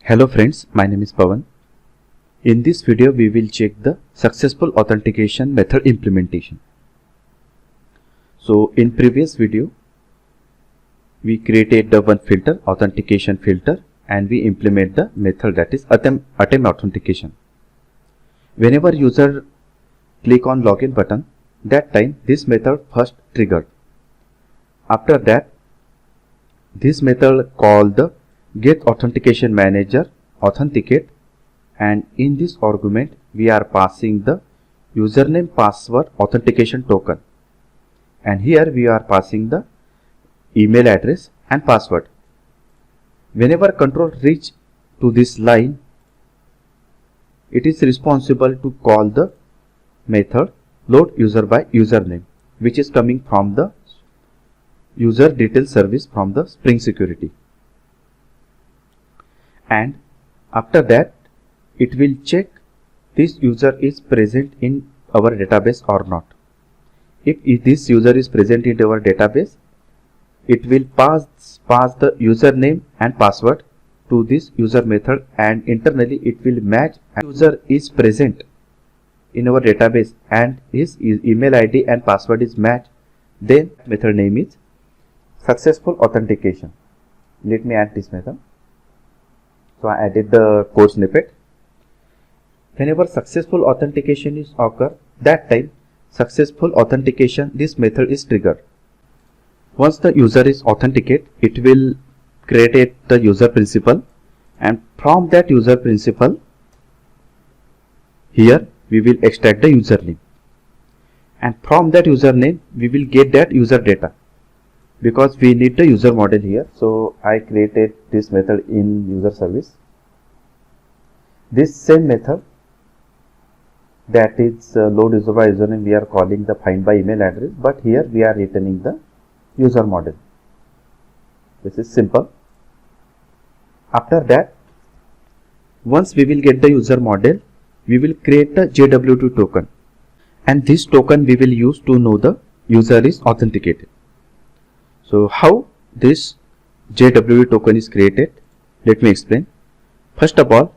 Hello friends, my name is Pawan. In this video we will check the successful authentication method implementation. So in previous video we created the one filter, authentication filter, and we implement the method that is attempt authentication. Whenever user click on login button, that time this method first triggered. After that this method called the get authentication manager authenticate, and in this argument we are passing the username password authentication token, and here we are passing the email address and password. Whenever control reach to this line, it is responsible to call the method load user by username, which is coming from the user detail service from the Spring Security. And after that it will check this user is present in our database or not. If this user is present in our database, it will pass the username and password to this user method, and internally it will match user is present in our database and his email ID and password is matched, then method name is successful authentication. Let me add this method. So I added the code snippet. Whenever successful authentication is occur, that time successful authentication, this method is triggered. Once the user is authenticate, it will create the user principal, and from that user principal here we will extract the username, and from that username we will get that user data, because we need the user model here. So I created this method in user service. This same method, that is load user by username, we are calling the find by email address, but here we are returning the user model. This is simple. After that, once we will get the user model, we will create the JWT token, and this token we will use to know the user is authenticated. So how this JWT token is created, let me explain. First of all,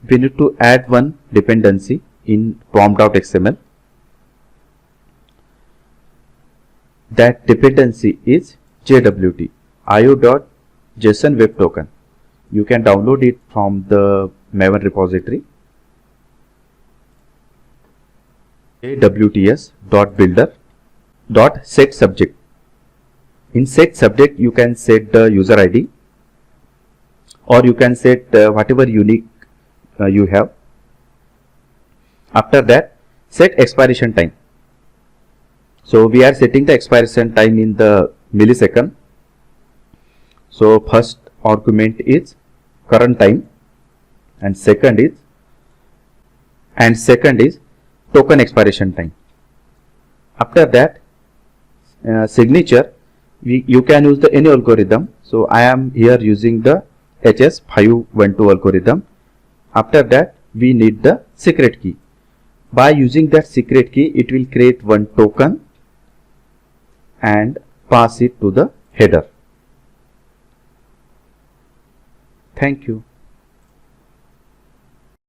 we need to add one dependency in pom.xml. That dependency is JWT io.json web token. You can download it from the Maven repository. jwts.builder.setSubject. In set subject you can set the user ID, or you can set whatever unique you have. After that, set expiration time. So we are setting the expiration time in the millisecond. So first argument is current time, and second is token expiration time. After that, signature, you can use the any algorithm. So I am here using the HS512 algorithm. After that, we need the secret key. By using that secret key, it will create one token and pass it to the header. Thank you.